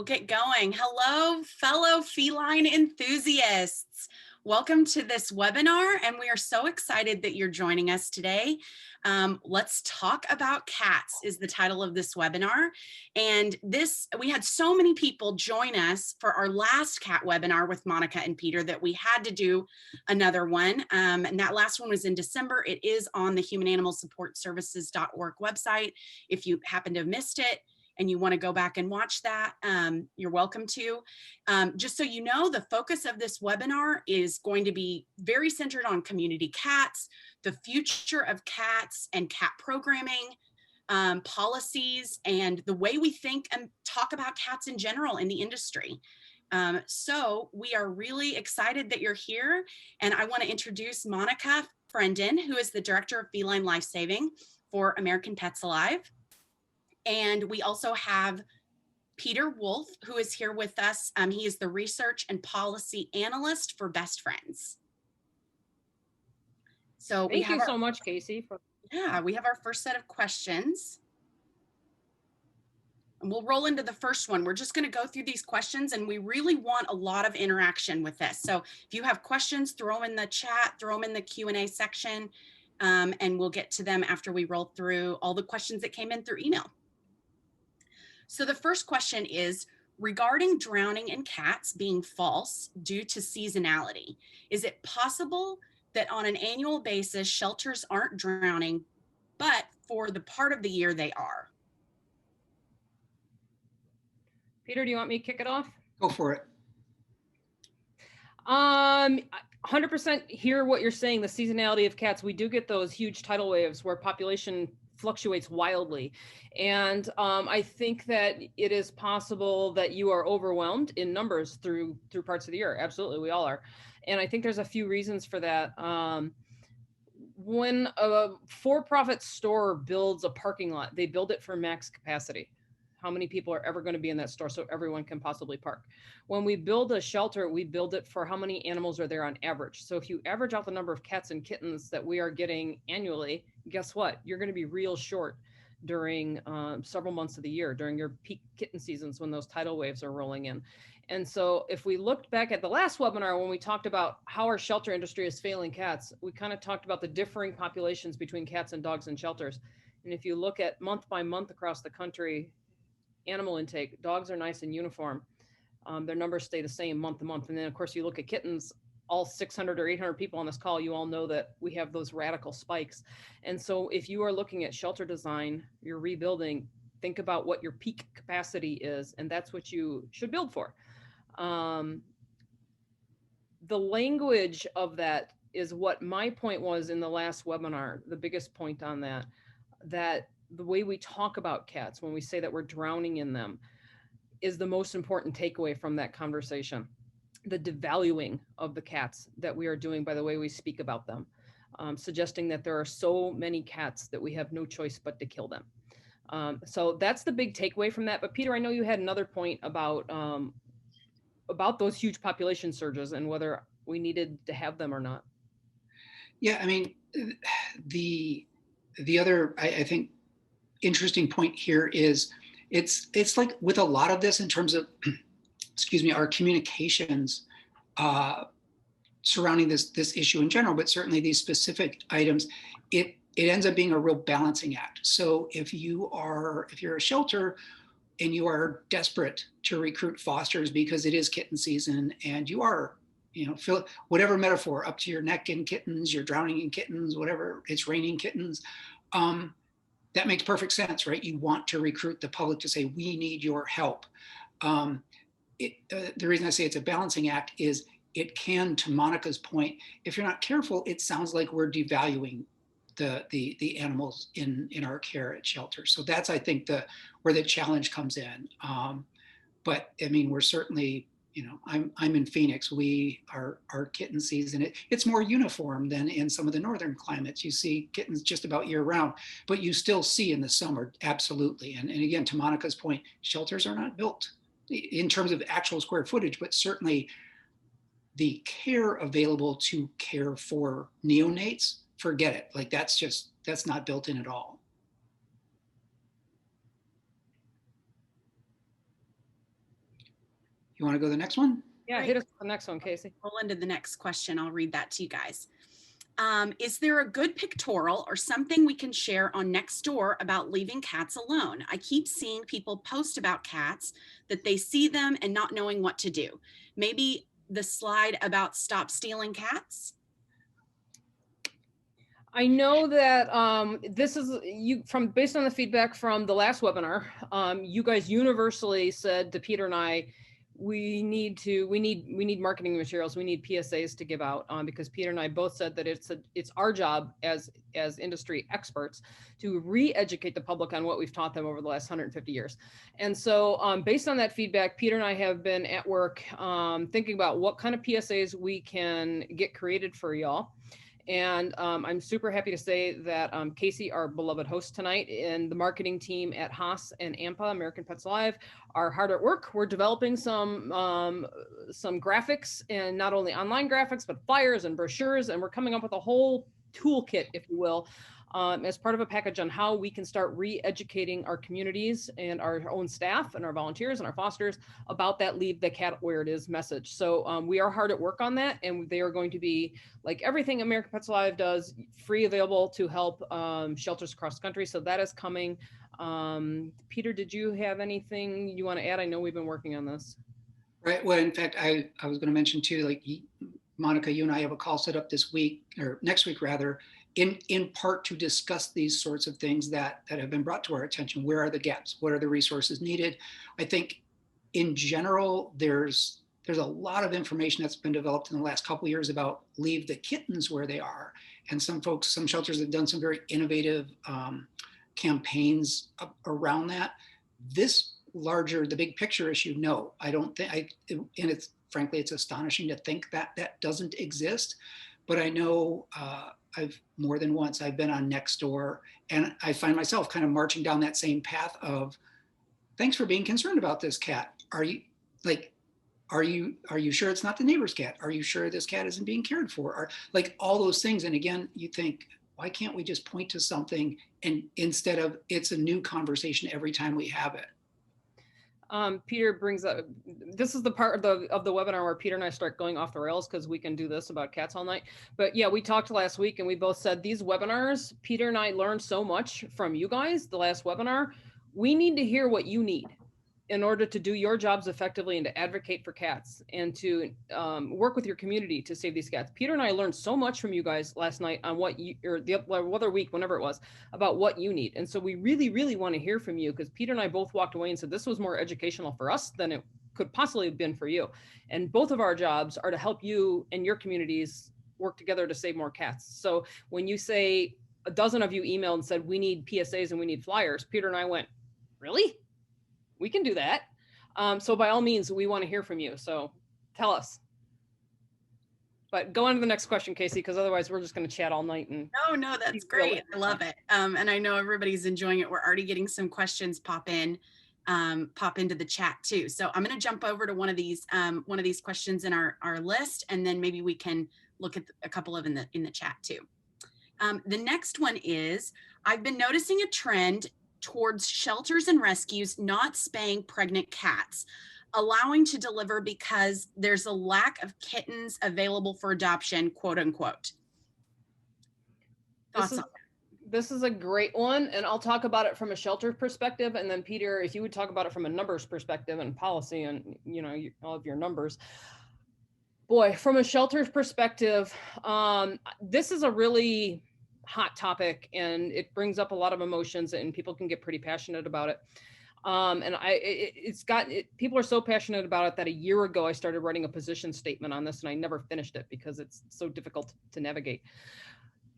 We'll get going. Hello, fellow feline enthusiasts. Welcome to this webinar, and we are so excited that you're joining us today. Let's talk about cats is the title of this webinar. And we had so many people join us for our last cat webinar with Monica and Peter that we had to do another one. And that last one was in December. It is on the humananimalsupportservices.org website. If you happen to have missed it, and you want to go back and watch that, you're welcome to. Just so you know, the focus of this webinar is going to be very centered on community cats, the future of cats and cat programming, policies, and the way we think and talk about cats in general in the industry. So we are really excited that you're here, and I want to introduce Monica Frenden, who is the Director of Feline Lifesaving for American Pets Alive. And we also have Peter Wolf, who is here with us. He is the Research and Policy Analyst for Best Friends. So Thank you so much, Casey. Yeah, we have our first set of questions. And we'll roll into the first one. We're just going to go through these questions, and we really want a lot of interaction with this. So if you have questions, throw them in the chat, throw them in the Q&A section, and we'll get to them after we roll through all the questions that came in through email. So the first question is regarding drowning in cats being false due to seasonality. Is it possible that on an annual basis, shelters aren't drowning, but for the part of the year they are? Peter, do you want me to kick it off? Go for it. 100% hear what you're saying. The seasonality of cats, we do get those huge tidal waves where population fluctuates wildly. And I think that it is possible that you are overwhelmed in numbers through parts of the year. Absolutely, we all are. And I think there's a few reasons for that. When a for-profit store builds a parking lot, they build it for max capacity. How many people are ever going to be in that store so everyone can possibly park? When we build a shelter, we build it for how many animals are there on average. So if you average out the number of cats and kittens that we are getting annually, guess what? You're going to be real short during several months of the year, during your peak kitten seasons when those tidal waves are rolling in. And so if we looked back at the last webinar, when we talked about how our shelter industry is failing cats, we kind of talked about the differing populations between cats and dogs in shelters. And if you look at month by month across the country, animal intake, dogs are nice and uniform. Their numbers stay the same month to month. And then of course you look at kittens, all 600 or 800 people on this call, you all know that we have those radical spikes. And so if you are looking at shelter design, you're rebuilding, think about what your peak capacity is, and that's what you should build for. The language of that is what my point was in the last webinar, the biggest point on that the way we talk about cats when we say that we're drowning in them is the most important takeaway from that conversation. The devaluing of the cats that we are doing by the way we speak about them, suggesting that there are so many cats that we have no choice but to kill them. So that's the big takeaway from that. But Peter, I know you had another point about those huge population surges and whether we needed to have them or not. Yeah, I mean, the other, I think, interesting point here is it's like with a lot of this in terms of excuse me, our communications surrounding this issue in general, but certainly these specific items, it ends up being a real balancing act. So if you're a shelter and you are desperate to recruit fosters because it is kitten season and you are, fill whatever metaphor up to your neck in kittens, you're drowning in kittens, whatever, it's raining kittens, that makes perfect sense, right? You want to recruit the public to say, we need your help. The reason I say it's a balancing act is it can, to Monica's point, if you're not careful, it sounds like we're devaluing the animals in our care at shelters. So that's, I think, where the challenge comes in. But I mean, we're certainly, I'm in Phoenix. Our kitten season, it's more uniform than in some of the northern climates. You see kittens just about year round, but you still see in the summer, absolutely. And again, to Monica's point, shelters are not built in terms of actual square footage, but certainly the care available to care for neonates, forget it. Like that's not built in at all. You want to go to the next one? Yeah, Great. hit us with the next one, Casey. Roll into the next question. I'll read that to you guys. Is there a good pictorial or something we can share on Nextdoor about leaving cats alone? I keep seeing people post about cats, that they see them and not knowing what to do. Maybe the slide about stop stealing cats? I know that this is based on the feedback from the last webinar. You guys universally said to Peter and I, we need marketing materials. We need PSAs to give out because Peter and I both said that it's our job as industry experts to re-educate the public on what we've taught them over the last 150 years. And so based on that feedback, Peter and I have been at work thinking about what kind of PSAs we can get created for y'all. And I'm super happy to say that Casey, our beloved host tonight, and the marketing team at Haas and AMPA, American Pets Alive, are hard at work. We're developing some graphics, and not only online graphics, but flyers and brochures. And we're coming up with a whole toolkit, if you will, as part of a package on how we can start re-educating our communities and our own staff and our volunteers and our fosters about that leave the cat where it is message. So we are hard at work on that, and they are going to be, like everything American Pets Alive does, free, available to help shelters across the country. So that is coming. Peter, did you have anything you want to add? I know we've been working on this. Right. Well, in fact, I was going to mention too, like Monica, you and I have a call set up this week, or next week rather, in part to discuss these sorts of things that have been brought to our attention. Where are the gaps? What are the resources needed? I think in general, there's a lot of information that's been developed in the last couple of years about leave the kittens where they are. And some shelters have done some very innovative campaigns around that. This the big picture issue, no, I don't think, and it's frankly, it's astonishing to think that doesn't exist. But I know I've more than once I've been on Nextdoor, and I find myself kind of marching down that same path of, thanks for being concerned about this cat. Are you sure it's not the neighbor's cat? Are you sure this cat isn't being cared for? Or like all those things. And again, you think, why can't we just point to something, and instead of it's a new conversation every time we have it? Peter brings up, this is the part of the webinar where Peter and I start going off the rails, because we can do this about cats all night. But yeah, we talked last week and we both said these webinars, Peter and I learned so much from you guys the last webinar. We need to hear what you need in order to do your jobs effectively and to advocate for cats and to work with your community to save these cats. Peter and I learned so much from you guys last night on what you, or the other week, whenever it was, about what you need. And so we really, really want to hear from you, because Peter and I both walked away and said this was more educational for us than it could possibly have been for you. And both of our jobs are to help you and your communities work together to save more cats. So when you say a dozen of you emailed and said, we need PSAs and we need flyers, Peter and I went, really? We can do that. So by all means, we want to hear from you. So tell us. But go on to the next question, Casey, because otherwise we're just going to chat all night. And No, that's great. I love it. And I know everybody's enjoying it. We're already getting some questions pop into the chat too. So I'm going to jump over to one of these questions in our list, and then maybe we can look at a couple of in the chat too. The next one is, I've been noticing a trend towards shelters and rescues not spaying pregnant cats, allowing to deliver because there's a lack of kittens available for adoption, quote unquote. This is a great one, and I'll talk about it from a shelter perspective, and then Peter, if you would talk about it from a numbers perspective and policy and all of your numbers. Boy, from a shelter's perspective, this is a really hot topic, and it brings up a lot of emotions, and people can get pretty passionate about it. And people are so passionate about it that a year ago I started writing a position statement on this, and I never finished it because it's so difficult to navigate.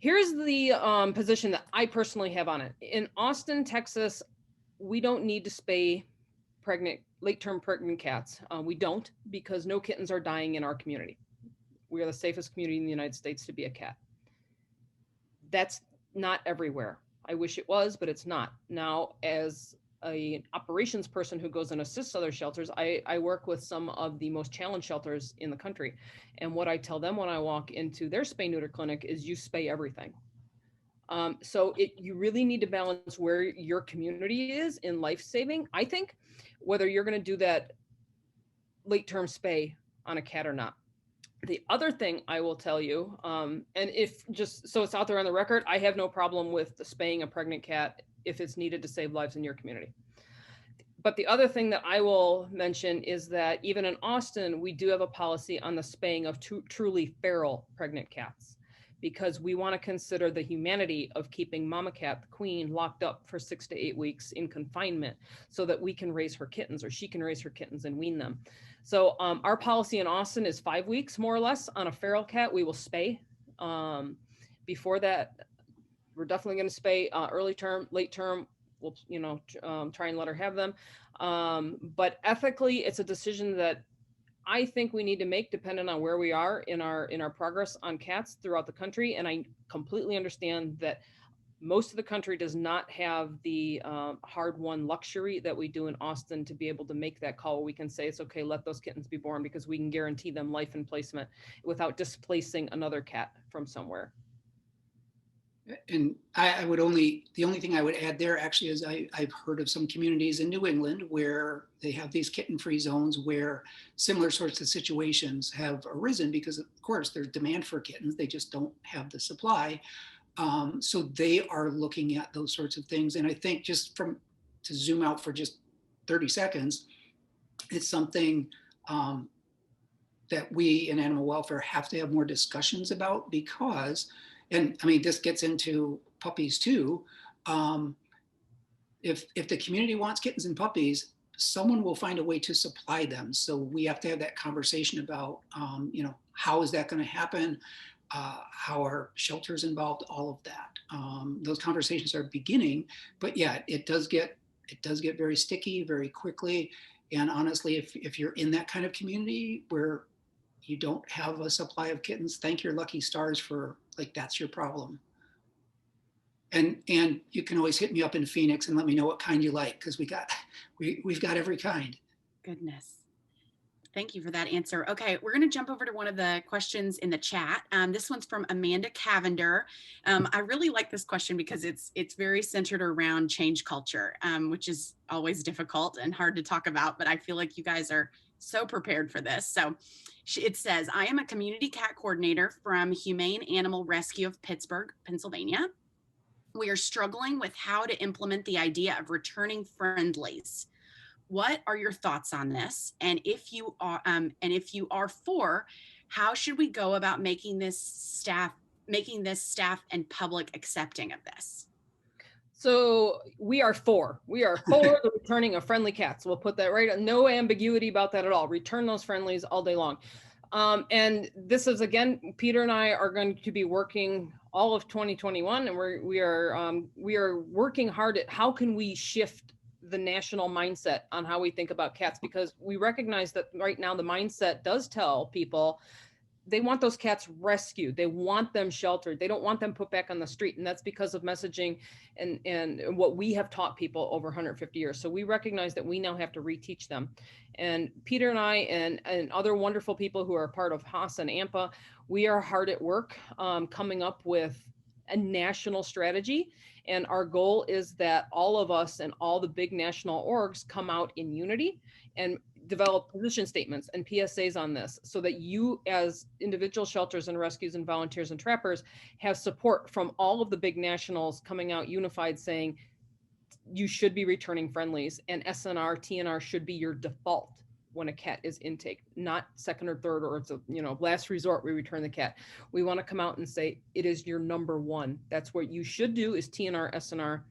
Here's the position that I personally have on it. In Austin, Texas, we don't need to spay late-term pregnant cats. We don't, because no kittens are dying in our community. We are the safest community in the United States to be a cat. That's not everywhere. I wish it was, but it's not. Now, as an operations person who goes and assists other shelters, I work with some of the most challenged shelters in the country. And what I tell them when I walk into their spay neuter clinic is you spay everything. So you really need to balance where your community is in life saving. I think whether you're going to do that late term spay on a cat or not. The other thing I will tell you, and if just so it's out there on the record, I have no problem with spaying a pregnant cat if it's needed to save lives in your community. But the other thing that I will mention is that even in Austin, we do have a policy on the spaying of truly feral pregnant cats, because we want to consider the humanity of keeping mama cat, the queen, locked up for 6 to 8 weeks in confinement so that we can raise her kittens, or she can raise her kittens and wean them. So our policy in Austin is 5 weeks, more or less, on a feral cat. We will spay. Before that, we're definitely going to spay. Early term, late term, we'll try and let her have them. But ethically, it's a decision that I think we need to make depending on where we are in our progress on cats throughout the country. And I completely understand that most of the country does not have the hard-won luxury that we do in Austin to be able to make that call where we can say it's okay, let those kittens be born, because we can guarantee them life and placement without displacing another cat from somewhere. And the only thing I would add there actually is I've heard of some communities in New England where they have these kitten-free zones where similar sorts of situations have arisen because, of course, there's demand for kittens. They just don't have the supply. So they are looking at those sorts of things. And I think to zoom out for just 30 seconds, it's something that we in animal welfare have to have more discussions about because, and I mean, this gets into puppies too. If the community wants kittens and puppies, someone will find a way to supply them. So we have to have that conversation about, how is that going to happen? How are shelters involved? All of that. Those conversations are beginning, but yeah, it does get very sticky very quickly. And honestly, if you're in that kind of community where you don't have a supply of kittens, thank your lucky stars for that's your problem. And you can always hit me up in Phoenix and let me know what kind you like, because we've got every kind. Goodness. Thank you for that answer. Okay, we're going to jump over to one of the questions in the chat. This one's from Amanda Cavender. I really like this question because it's very centered around change culture, which is always difficult and hard to talk about, but I feel like you guys are so prepared for this. So it says, I am a community cat coordinator from Humane Animal Rescue of Pittsburgh, Pennsylvania. We are struggling with how to implement the idea of returning friendlies. What are your thoughts on this? And if you are for, how should we go about making this staff and public accepting of this? So we are for the returning of friendly cats. We'll put that right. No ambiguity about that at all. Return those friendlies all day long. And this is, again, Peter and I are going to be working all of 2021, and we are working hard at how can we shift the national mindset on how we think about cats, because we recognize that right now the mindset does tell people they want those cats rescued. They want them sheltered. They don't want them put back on the street. And that's because of messaging and what we have taught people over 150 years. So we recognize that we now have to reteach them. And Peter and I and other wonderful people who are part of Haas and AMPA, we are hard at work coming up with a national strategy. And our goal is that all of us and all the big national orgs come out in unity and develop position statements and PSAs on this, so that you as individual shelters and rescues and volunteers and trappers have support from all of the big nationals coming out unified saying you should be returning friendlies, and SNR, TNR should be your default when a cat is intake, not second or third, or it's a last resort we return the cat. We want to come out and say it is your number one. That's what you should do, is TNR, SNR,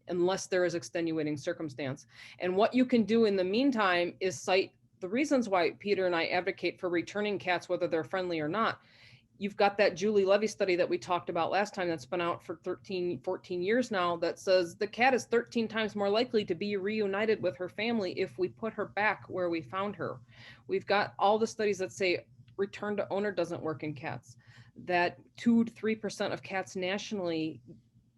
unless there is extenuating circumstance. And what you can do in the meantime is cite the reasons why Peter and I advocate for returning cats, whether they're friendly or not. You've got that Julie Levy study that we talked about last time that's been out for 13, 14 years now that says the cat is 13 times more likely to be reunited with her family if we put her back where we found her. We've got all the studies that say return to owner doesn't work in cats, that 2 to 3% of cats nationally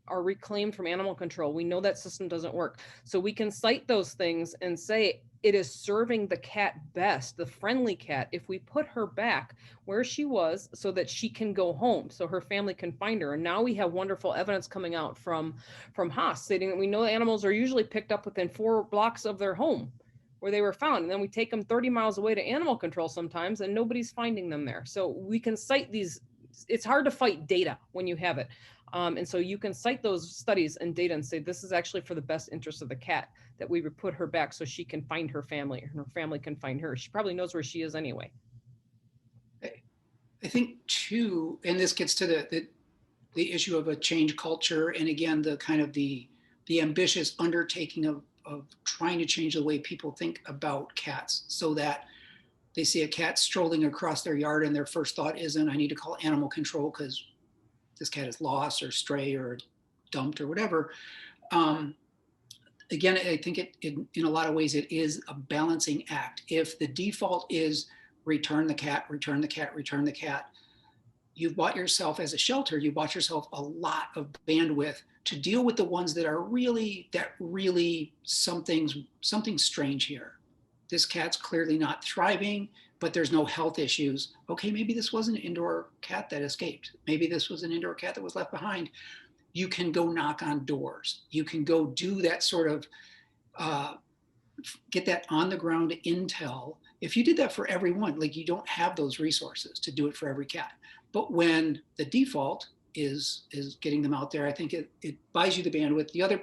are reclaimed from animal control. We know that system doesn't work. So we can cite those things and say it is serving the cat best, the friendly cat, if we put her back where she was so that she can go home, so her family can find her. And now we have wonderful evidence coming out from Haas stating that we know animals are usually picked up within 4 blocks of their home. where they were found. And then we take them 30 miles away to animal control sometimes, and nobody's finding them there. So we can cite these. It's hard to fight data when you have it. And so you can cite those studies and data and say, this is actually for the best interest of the cat, that we would put her back so she can find her family and her family can find her. She probably knows where she is anyway. I think too, and this gets to the issue of a change culture. And again, the kind of the ambitious undertaking of trying to change the way people think about cats, so that they see a cat strolling across their yard and their first thought isn't, I need to call animal control because this cat is lost or stray or dumped or whatever. Again, I think in a lot of ways, it is a balancing act. If the default is return the cat, return the cat, return the cat, you've bought yourself, as a shelter, you bought yourself a lot of bandwidth to deal with the ones that are really something's strange here. This cat's clearly not thriving, but there's no health issues. Okay, maybe this was an indoor cat that escaped. Maybe this was an indoor cat that was left behind. You can go knock on doors. You can go do that sort of, get that on the ground intel. If you did that for everyone, like, you don't have those resources to do it for every cat. But when the default is getting them out there, I think it buys you the bandwidth. The other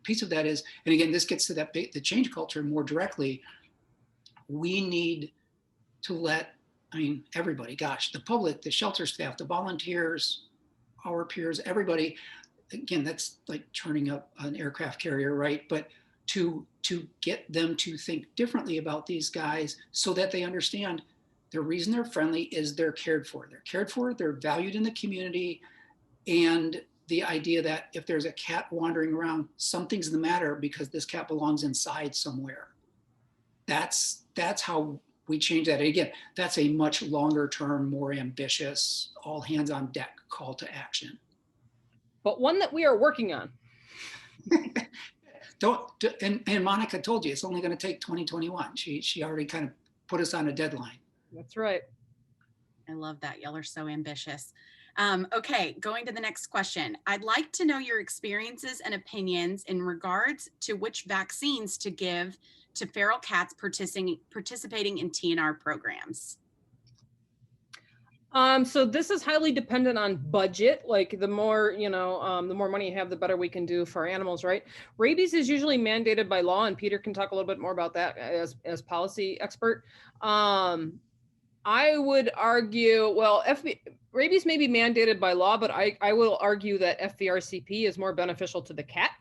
piece of that is, and again, this gets to the change culture more directly. We need to let, everybody, gosh, the public, the shelter staff, the volunteers, our peers, everybody, again, that's like turning up an aircraft carrier, right? But to get them to think differently about these guys, so that they understand the reason they're friendly is they're cared for. They're cared for, they're valued in the community. And the idea that if there's a cat wandering around, something's the matter because this cat belongs inside somewhere. That's how we change that. And again, that's a much longer term, more ambitious, all hands on deck call to action. But one that we are working on. And Monica told you it's only going to take 2021. She already kind of put us on a deadline. That's right. I love that. Y'all are so ambitious. Okay, going to the next question. I'd like to know your experiences and opinions in regards to which vaccines to give to feral cats participating in TNR programs. So this is highly dependent on budget. Like the more, the more money you have, the better we can do for our animals, right? Rabies is usually mandated by law, and Peter can talk a little bit more about that as policy expert. I would argue, well, rabies may be mandated by law, but I will argue that FVRCP is more beneficial to the cat.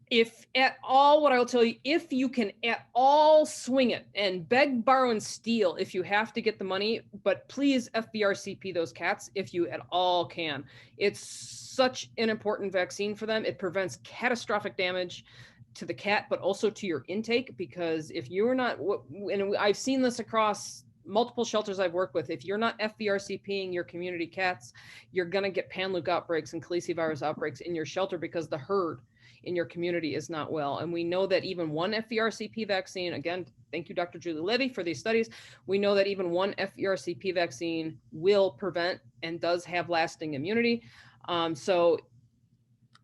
If at all, what I will tell you, if you can at all swing it and beg, borrow, and steal if you have to get the money, but please FVRCP those cats if you at all can. It's such an important vaccine for them. It prevents catastrophic damage to the cat, but also to your intake, because if you're not, and I've seen this across multiple shelters I've worked with, if you're not FVRCPing your community cats, you're going to get Panleuk outbreaks and calicivirus outbreaks in your shelter because the herd in your community is not well. And we know that even one FVRCP vaccine, again, thank you, Dr. Julie Levy, for these studies. We know that even one FVRCP vaccine will prevent and does have lasting immunity. So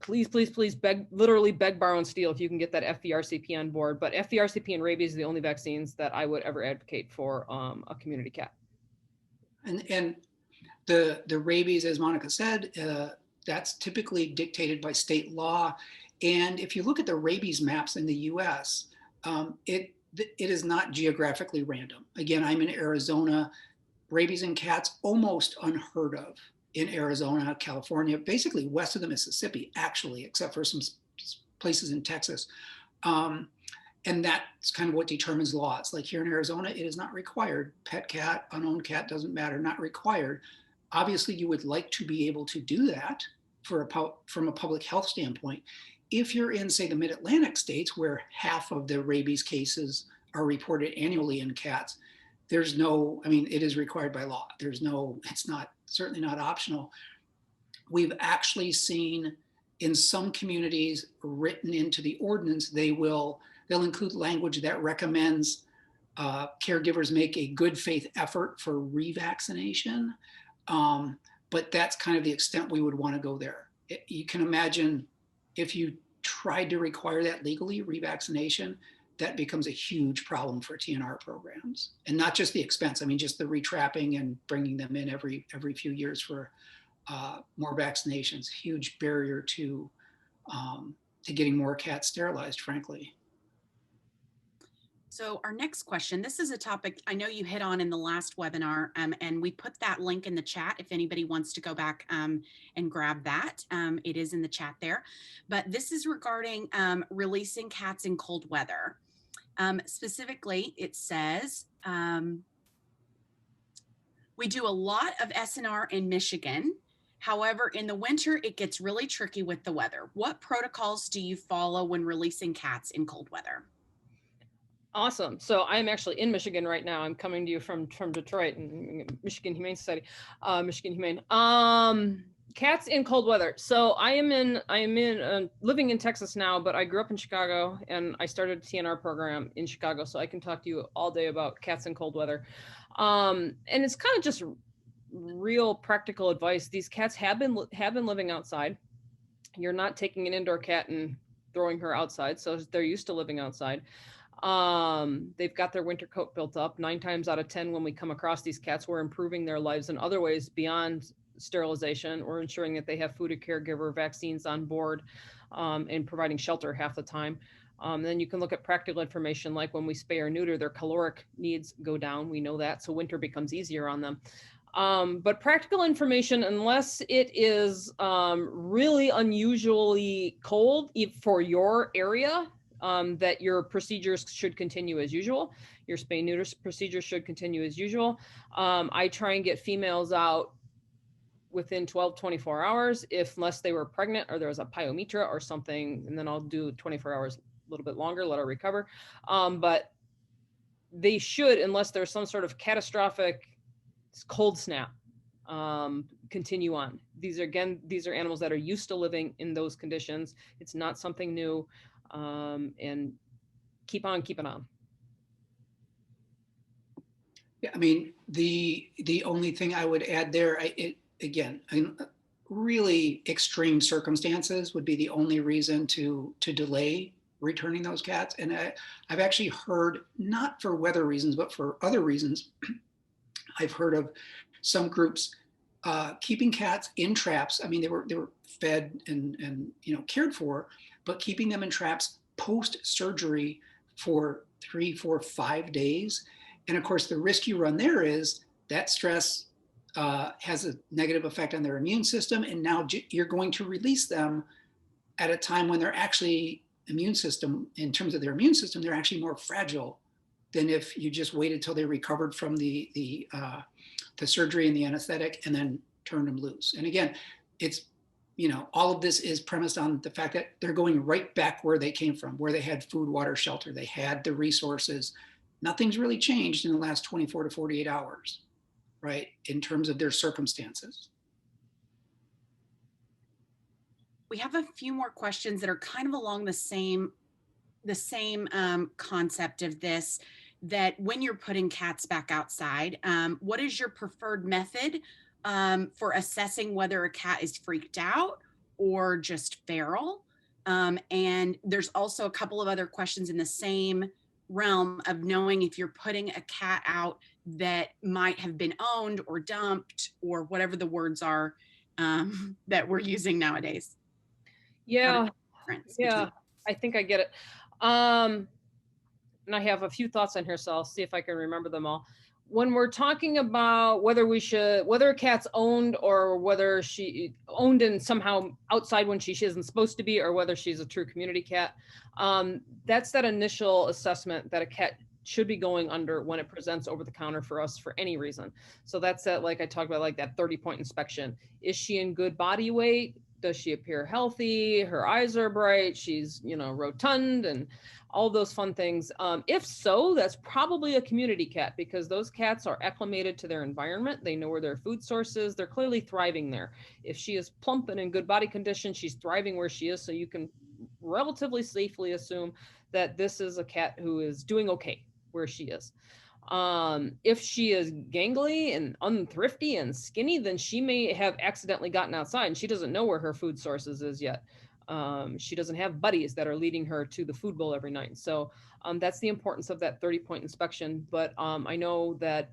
please, please, please literally beg, borrow, and steal if you can get that FVRCP on board. But FVRCP and rabies are the only vaccines that I would ever advocate for a community cat. And the rabies, as Monica said, that's typically dictated by state law. And if you look at the rabies maps in the US, it is not geographically random. Again, I'm in Arizona. Rabies in cats, almost unheard of in Arizona, California, basically west of the Mississippi, actually, except for some places in Texas. And that's kind of what determines laws. Like here in Arizona, it is not required. Pet cat, unowned cat, doesn't matter, not required. Obviously, you would like to be able to do that from a public health standpoint. If you're in, say, the mid-Atlantic states, where half of the rabies cases are reported annually in cats, there's no, it is required by law. It's not, certainly not optional. We've actually seen in some communities written into the ordinance, they'll include language that recommends caregivers make a good faith effort for revaccination. But that's kind of the extent we would want to go there. You can imagine if you tried to require that legally, revaccination, that becomes a huge problem for TNR programs. And not just the expense, I mean, just the retrapping and bringing them in every few years for more vaccinations, huge barrier to getting more cats sterilized, frankly. So our next question, this is a topic I know you hit on in the last webinar, and we put that link in the chat if anybody wants to go back and grab that. It is in the chat there. But this is regarding releasing cats in cold weather. Specifically, it says, we do a lot of SNR in Michigan. However, in the winter, it gets really tricky with the weather. What protocols do you follow when releasing cats in cold weather? Awesome. So I'm actually in Michigan right now. I'm coming to you from Detroit and Michigan Humane Society, Michigan Humane. Cats in cold weather. So I am living in Texas now, but I grew up in Chicago and I started a TNR program in Chicago. So I can talk to you all day about cats in cold weather. And it's kind of just real practical advice. These cats have been living outside. You're not taking an indoor cat and throwing her outside. So they're used to living outside. They've got their winter coat built up. 9 times out of 10, when we come across these cats, we're improving their lives in other ways beyond sterilization. We're ensuring that they have food or caregiver vaccines on board, and providing shelter half the time. Then you can look at practical information like when we spay or neuter, their caloric needs go down. We know that, so winter becomes easier on them. But practical information, unless it is really unusually cold for your area, that your procedures should continue as usual. Your spay neuter procedures should continue as usual. I try and get females out within 12, 24 hours, unless they were pregnant or there was a pyometra or something, and then I'll do 24 hours, a little bit longer, let her recover. But they should, unless there's some sort of catastrophic cold snap, continue on. These are animals that are used to living in those conditions. It's not something new. And keep on keeping on. Yeah, I mean, the only thing I would add there, really extreme circumstances would be the only reason to delay returning those cats. And I've actually heard, not for weather reasons, but for other reasons, I've heard of some groups keeping cats in traps. I mean, they were fed and cared for, but keeping them in traps post-surgery for 3, 4, 5 days. And of course, the risk you run there is that stress has a negative effect on their immune system. And now you're going to release them at a time when they're actually in terms of their immune system, they're actually more fragile than if you just waited till they recovered from the surgery and the anesthetic and then turned them loose. And again, it's, all of this is premised on the fact that they're going right back where they came from, where they had food, water, shelter. They had the resources. Nothing's really changed in the last 24 to 48 hours, right, in terms of their circumstances. We have a few more questions that are kind of along the same concept of this, that when you're putting cats back outside, what is your preferred method for assessing whether a cat is freaked out or just feral? And there's also a couple of other questions in the same realm of knowing if you're putting a cat out that might have been owned or dumped or whatever the words are that we're using nowadays. Yeah, I think I get it. And I have a few thoughts on here, so I'll see if I can remember them all. When we're talking about whether a cat's owned or whether she owned and somehow outside when she isn't supposed to be, or whether she's a true community cat, that's that initial assessment that a cat should be going under when it presents over the counter for us for any reason. So that's that, like I talked about, like that 30-point inspection. Is she in good body weight? Does she appear healthy? Her eyes are bright. She's, rotund and all those fun things. If so, that's probably a community cat, because those cats are acclimated to their environment. They know where their food source is. They're clearly thriving there. If she is plump and in good body condition, she's thriving where she is. So you can relatively safely assume that this is a cat who is doing okay where she is. If she is gangly and unthrifty and skinny, then she may have accidentally gotten outside and she doesn't know where her food sources is yet. She doesn't have buddies that are leading her to the food bowl every night. So that's the importance of that 30-point inspection. But I know that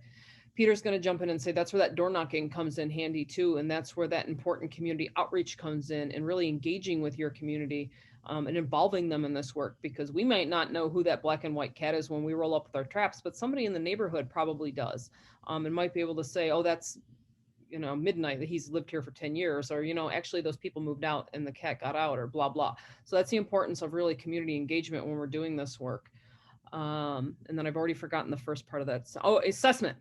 Peter's going to jump in and say that's where that door knocking comes in handy too. And that's where that important community outreach comes in, and really engaging with your community and involving them in this work, because we might not know who that black and white cat is when we roll up with our traps, but somebody in the neighborhood probably does, and might be able to say, oh, that's, Midnight, that he's lived here for 10 years, or, actually those people moved out and the cat got out, or blah, blah. So that's the importance of really community engagement when we're doing this work. And then I've already forgotten the first part of that. Oh, assessment.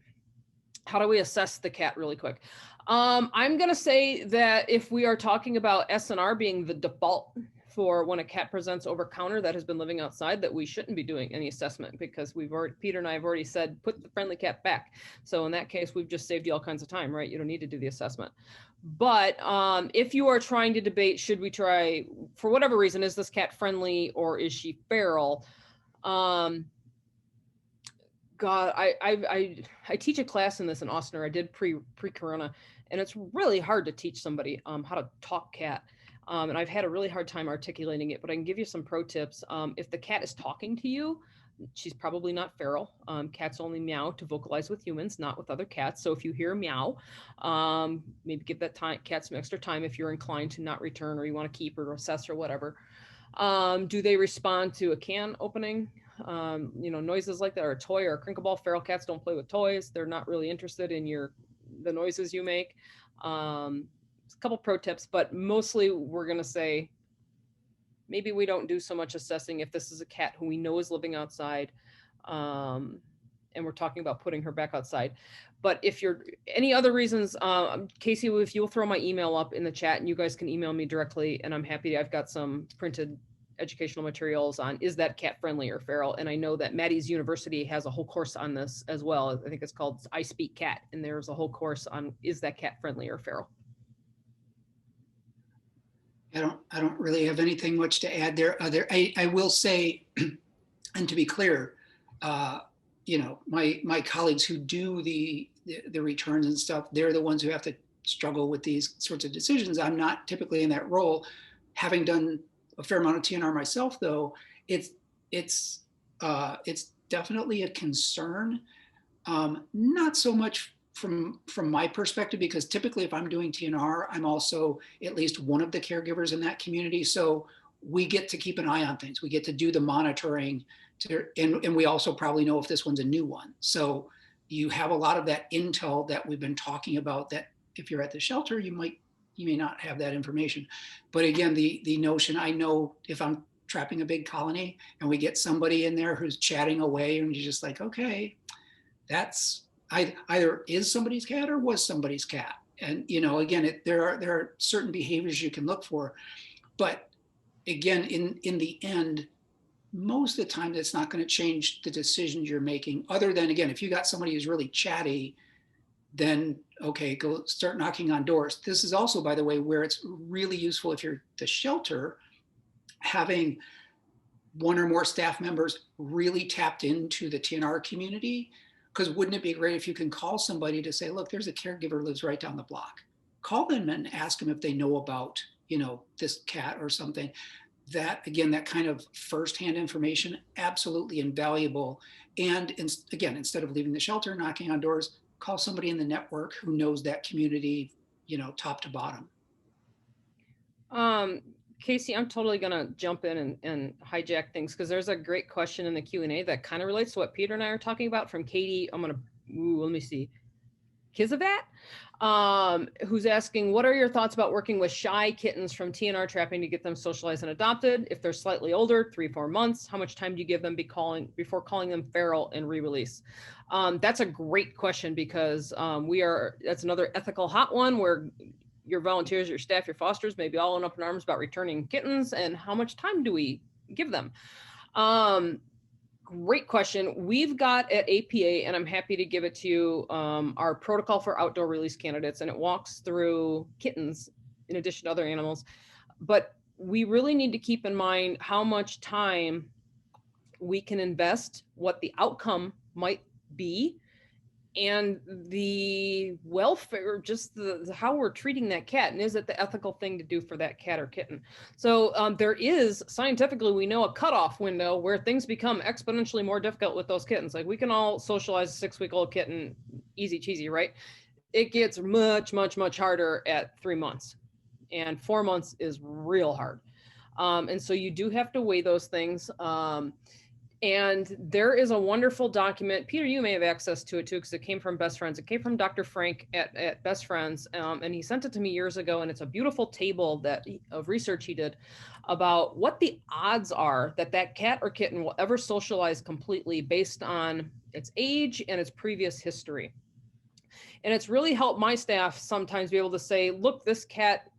How do we assess the cat really quick? I'm going to say that if we are talking about SNR being the default for when a cat presents over counter that has been living outside, that we shouldn't be doing any assessment, because Peter and I have already said, put the friendly cat back. So in that case, we've just saved you all kinds of time, right? You don't need to do the assessment. But if you are trying to debate, should we try, for whatever reason, is this cat friendly or is she feral? God, I teach a class in this in Austin, or I did pre-corona, and it's really hard to teach somebody how to talk cat. And I've had a really hard time articulating it, but I can give you some pro tips. If the cat is talking to you, she's probably not feral. Cats only meow to vocalize with humans, not with other cats. So if you hear meow, maybe give that cat some extra time if you're inclined to not return, or you want to keep or assess or whatever. Do they respond to a can opening? Noises like that, or a toy or a crinkle ball. Feral cats don't play with toys. They're not really interested in the noises you make. A couple pro tips, but mostly we're going to say maybe we don't do so much assessing if this is a cat who we know is living outside, and we're talking about putting her back outside. But if you're any other reasons, Casey, if you'll throw my email up in the chat, and you guys can email me directly, and I'm happy. I've got some printed educational materials on, is that cat friendly or feral? And I know that Maddie's University has a whole course on this as well. I think it's called I Speak Cat, and there's a whole course on, is that cat friendly or feral? I don't really have anything much to add there. I will say, and to be clear, my colleagues who do the returns and stuff, they're the ones who have to struggle with these sorts of decisions. I'm not typically in that role. Having done a fair amount of TNR myself, though, it's definitely a concern. Not so much from my perspective, because typically if I'm doing TNR, I'm also at least one of the caregivers in that community. So we get to keep an eye on things. We get to do the monitoring, and we also probably know if this one's a new one. So you have a lot of that intel that we've been talking about, that if you're at the shelter, you may not have that information. But again, the notion, I know if I'm trapping a big colony and we get somebody in there who's chatting away, and you're just like, okay, that's either is somebody's cat or was somebody's cat. And again, there are certain behaviors you can look for, but again, in the end, most of the time that's not going to change the decisions you're making, other than, again, if you got somebody who's really chatty, then okay, go start knocking on doors. This is also, by the way, where it's really useful if you're the shelter, having one or more staff members really tapped into the TNR community. Because wouldn't it be great if you can call somebody to say, look, there's a caregiver who lives right down the block. Call them and ask them if they know about, this cat or something. That, again, that kind of firsthand information, absolutely invaluable. And again, instead of leaving the shelter, knocking on doors, call somebody in the network who knows that community, top to bottom. Casey, I'm totally going to jump in and hijack things, because there's a great question in the Q&A that kind of relates to what Peter and I are talking about, from Katie. Let me see. Kizavat, who's asking, what are your thoughts about working with shy kittens from TNR trapping to get them socialized and adopted? If they're slightly older, 3-4 months, how much time do you give them before calling them feral and re-release? That's a great question, because that's another ethical hot one, where your volunteers, your staff, your fosters may be all up in arms about returning kittens, and how much time do we give them? Great question. We've got at APA, and I'm happy to give it to you, our protocol for outdoor release candidates, and it walks through kittens in addition to other animals. But we really need to keep in mind how much time we can invest, what the outcome might be, and the welfare, just the how we're treating that cat, and is it the ethical thing to do for that cat or kitten? So there is, scientifically, we know a cutoff window where things become exponentially more difficult with those kittens. Like we can all socialize a 6-week-old kitten, easy cheesy, right? It gets much, much, much harder at 3 months, and 4 months is real hard. And so you do have to weigh those things. And there is a wonderful document. Peter, you may have access to it too, because it came from Best Friends. It came from Dr. Frank at Best Friends, and he sent it to me years ago. And it's a beautiful table of research he did about what the odds are that that cat or kitten will ever socialize completely based on its age and its previous history. And it's really helped my staff sometimes be able to say, look, this cat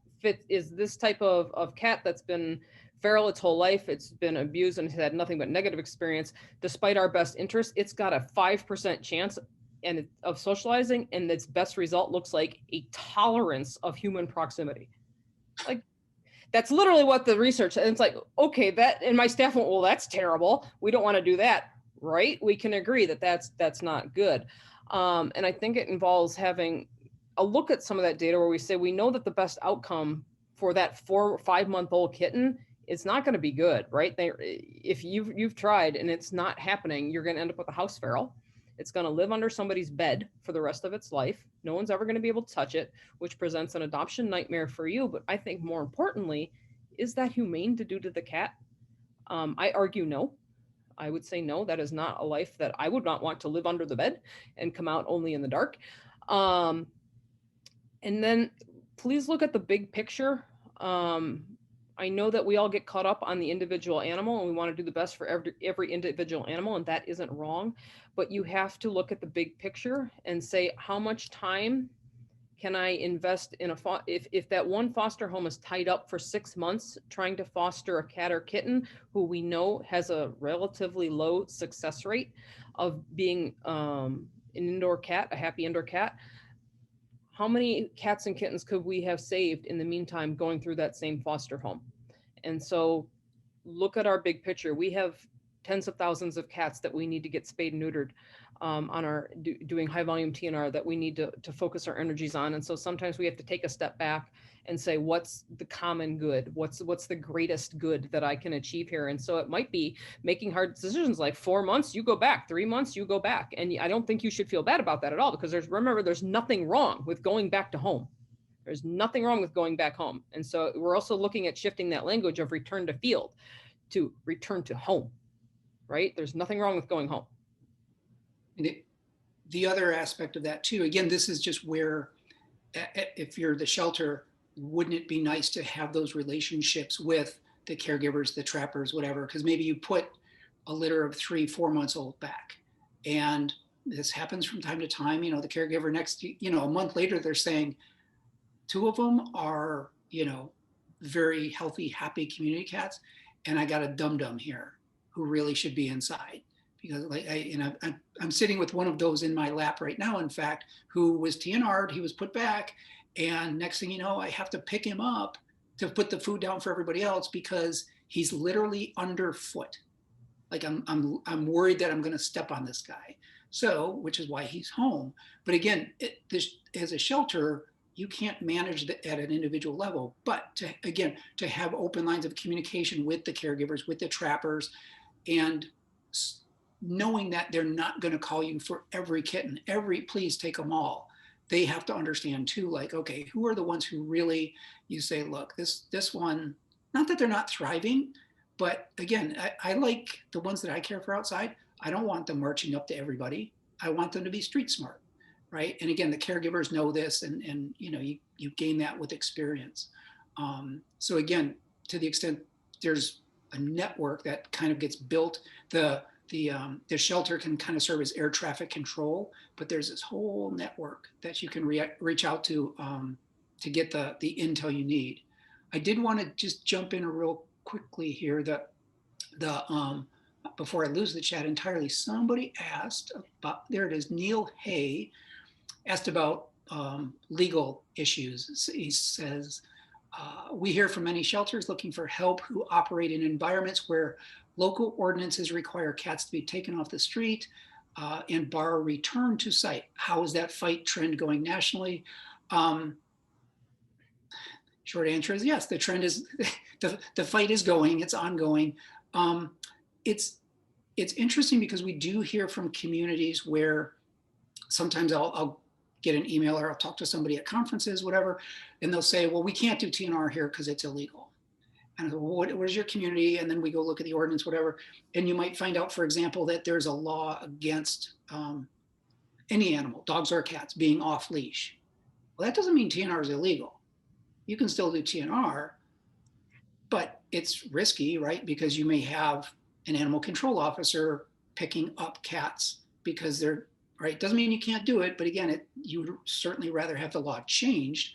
is this type of cat that's been feral its whole life. It's been abused and has had nothing but negative experience. Despite our best interest, it's got a 5% chance of socializing, and its best result looks like a tolerance of human proximity. Like, that's literally what the research, and it's like, okay, that, and my staff went, well, that's terrible. We don't want to do that, right? We can agree that that's not good. And I think it involves having a look at some of that data where we say, we know that the best outcome for that 4 or 5-month-old kitten, it's not going to be good, right? If you've tried and it's not happening, you're going to end up with a house feral. It's going to live under somebody's bed for the rest of its life. No one's ever going to be able to touch it, which presents an adoption nightmare for you. But I think more importantly, is that humane to do to the cat? I argue no. I would say no, that is not a life that I would not want to live under the bed and come out only in the dark. And then please look at the big picture. I know that we all get caught up on the individual animal, and we want to do the best for every individual animal, and that isn't wrong. But you have to look at the big picture and say, how much time can I invest in if that one foster home is tied up for 6 months trying to foster a cat or kitten who we know has a relatively low success rate of being an indoor cat, a happy indoor cat? How many cats and kittens could we have saved in the meantime going through that same foster home? And so look at our big picture. We have tens of thousands of cats that we need to get spayed and neutered on our doing high volume TNR that we need to focus our energies on. And so sometimes we have to take a step back and say, what's the common good? What's the greatest good that I can achieve here? And so it might be making hard decisions like 4 months, you go back, 3 months, you go back. And I don't think you should feel bad about that at all, because remember, there's nothing wrong with going back to home. There's nothing wrong with going back home. And so we're also looking at shifting that language of return to field to return to home, right? There's nothing wrong with going home. The other aspect of that too, again, this is just where, if you're the shelter, wouldn't it be nice to have those relationships with the caregivers, the trappers, whatever? Because maybe you put a litter of 3-4 months old back, and this happens from time to time. The caregiver a month later, they're saying 2 of them are, very healthy, happy community cats, and I got a dum-dum here who really should be inside. Because I'm sitting with one of those in my lap right now, in fact, who was TNR'd, he was put back, and next thing you know, I have to pick him up to put the food down for everybody else because he's literally underfoot. Like I'm worried that I'm going to step on this guy. So, which is why he's home. But again, as a shelter, you can't manage at an individual level. But to have open lines of communication with the caregivers, with the trappers, and knowing that they're not going to call you for every kitten, please take them all. They have to understand too, like, okay, who are the ones who really, you say, look, this one, not that they're not thriving, but again, I like the ones that I care for outside. I don't want them marching up to everybody. I want them to be street smart, right? And again, the caregivers know this, and you gain that with experience. So again, to the extent there's a network that kind of gets built, the shelter can kind of serve as air traffic control, but there's this whole network that you can reach out to get the intel you need. I did want to just jump in real quickly here that before I lose the chat entirely, somebody asked about, there it is, Neil Hay asked about legal issues. He says, we hear from many shelters looking for help who operate in environments where local ordinances require cats to be taken off the street. and bar a return to site. How is that fight trend going nationally? Short answer is yes, the trend is, the fight is going, it's ongoing. It's interesting because we do hear from communities where sometimes I'll get an email or I'll talk to somebody at conferences, whatever, and they'll say, well, we can't do TNR here because it's illegal. And I go, well, what is your community? And then we go look at the ordinance, whatever. And you might find out, for example, that there's a law against any animal, dogs or cats, being off leash. Well, that doesn't mean TNR is illegal. You can still do TNR, but it's risky, right? Because you may have an animal control officer picking up cats because they're, right? Doesn't mean you can't do it, but again, you would certainly rather have the law changed.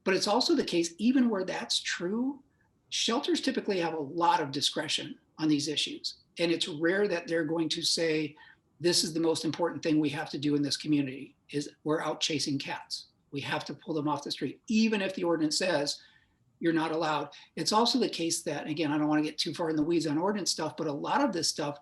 But it's also the case, even where that's true, shelters typically have a lot of discretion on these issues. And it's rare that they're going to say, this is the most important thing we have to do in this community, is we're out chasing cats. We have to pull them off the street, even if the ordinance says you're not allowed. It's also the case that, again, I don't want to get too far in the weeds on ordinance stuff, but a lot of this stuff,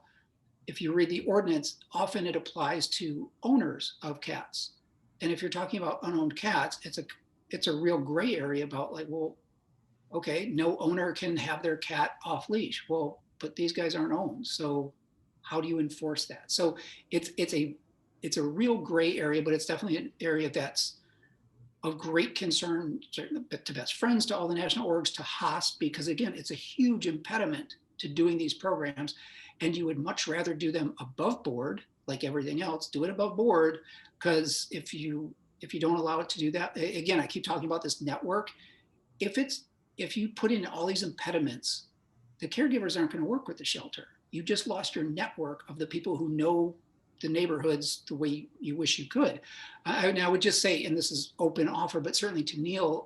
if you read the ordinance, often it applies to owners of cats. And if you're talking about unowned cats, it's a real gray area about like, well, okay, no owner can have their cat off leash. Well, but these guys aren't owned. So how do you enforce that? So it's a real gray area, but it's definitely an area that's of great concern to Best Friends, to all the national orgs, to HOSP, because again, it's a huge impediment to doing these programs. And you would much rather do them above board, like everything else, do it above board, because if you don't allow it to do that, again, I keep talking about this network. If you put in all these impediments, the caregivers aren't going to work with the shelter. You just lost your network of the people who know the neighborhoods the way you wish you could. I would just say, and this is open offer, but certainly to Neil,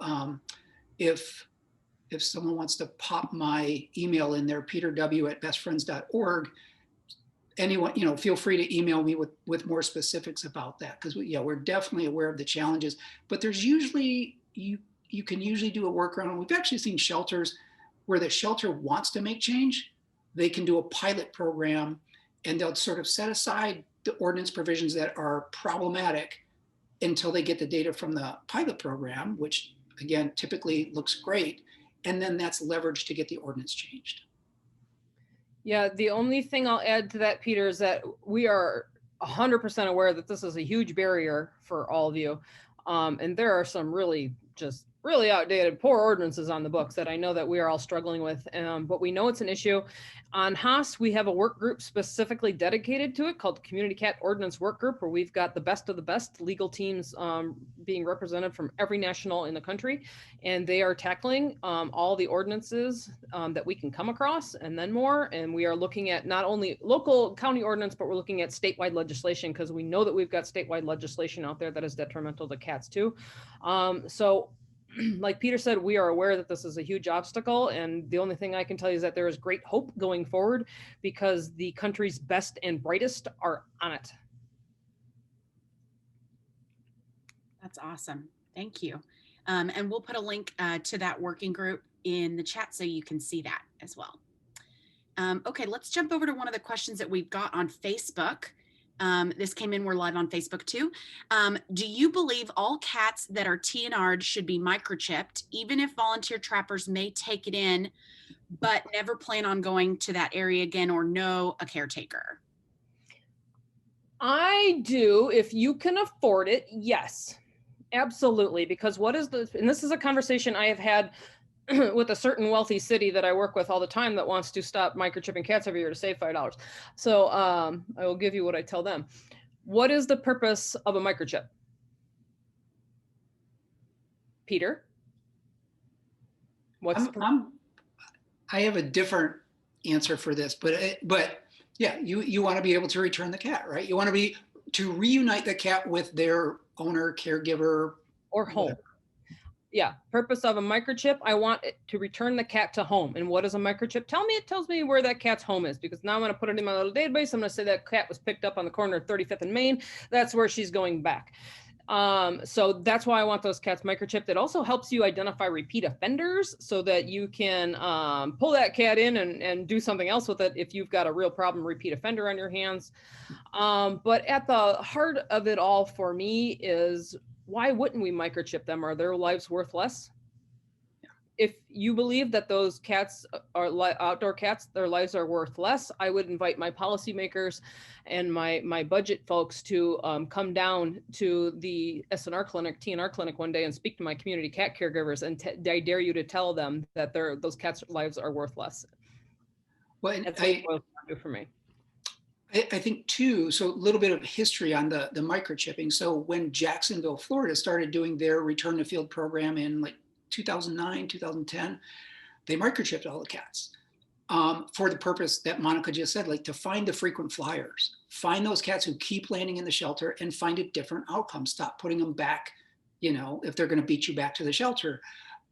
if someone wants to pop my email in there, peterw@bestfriends.org, anyone, feel free to email me with more specifics about that, because we're definitely aware of the challenges, but there's usually, you can usually do a workaround. We've actually seen shelters where the shelter wants to make change. They can do a pilot program and they'll sort of set aside the ordinance provisions that are problematic until they get the data from the pilot program, which again, typically looks great. And then that's leveraged to get the ordinance changed. Yeah, the only thing I'll add to that, Peter, is that we are 100% aware that this is a huge barrier for all of you. And there are some really outdated, poor ordinances on the books that I know that we are all struggling with, but we know it's an issue. On HOS, we have a work group specifically dedicated to it called Community Cat Ordinance Work Group, where we've got the best of the best legal teams being represented from every national in the country. And they are tackling all the ordinances that we can come across and then more. And we are looking at not only local county ordinance, but we're looking at statewide legislation, because we know that we've got statewide legislation out there that is detrimental to cats too. So like Peter said, we are aware that this is a huge obstacle, and the only thing I can tell you is that there is great hope going forward because the country's best and brightest are on it. That's awesome. Thank you. And we'll put a link to that working group in the chat so you can see that as well. Okay, let's jump over to one of the questions that we've got on Facebook. This came in, we're live on Facebook too. Do you believe all cats that are TNR'd should be microchipped, even if volunteer trappers may take it in, but never plan on going to that area again or know a caretaker? I do, if you can afford it, yes, absolutely. Because and this is a conversation I have had with a certain wealthy city that I work with all the time that wants to stop microchipping cats every year to save $5. So I will give you what I tell them. What is the purpose of a microchip? Peter? I have a different answer for this, but yeah, you want to be able to return the cat, right? You want to reunite the cat with their owner, caregiver, or home. Whatever. Yeah, purpose of a microchip, I want it to return the cat to home. And what does a microchip tell me? It tells me where that cat's home is, because now I'm going to put it in my little database. I'm going to say that cat was picked up on the corner of 35th and Main. That's where she's going back. So that's why I want those cats microchipped. It also helps you identify repeat offenders so that you can pull that cat in and do something else with it if you've got a real problem repeat offender on your hands. But at the heart of it all for me is, why wouldn't we microchip them? Are their lives worth less? If you believe that those cats are outdoor cats, their lives are worth less, I would invite my policymakers and my budget folks to come down to the SNR clinic, TNR clinic one day and speak to my community cat caregivers. And I dare you to tell them that those cats' lives are worth less. Well, That's what it boils down to for me. I think too, so a little bit of history on the microchipping. So when Jacksonville, Florida started doing their return to field program in like 2009, 2010, they microchipped all the cats for the purpose that Monica just said, like to find the frequent flyers, find those cats who keep landing in the shelter and find a different outcome. Stop putting them back, if they're going to beat you back to the shelter.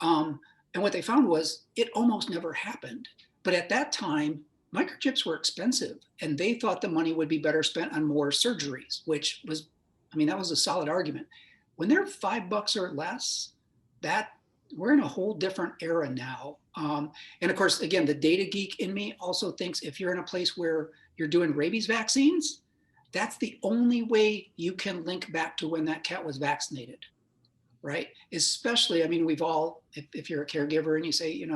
And what they found was it almost never happened. But at that time, microchips were expensive and they thought the money would be better spent on more surgeries, which was, that was a solid argument. When they're $5 or less, that we're in a whole different era now. And of course, again, the data geek in me also thinks if you're in a place where you're doing rabies vaccines, that's the only way you can link back to when that cat was vaccinated, right? Especially, we've all, if you're a caregiver and you say,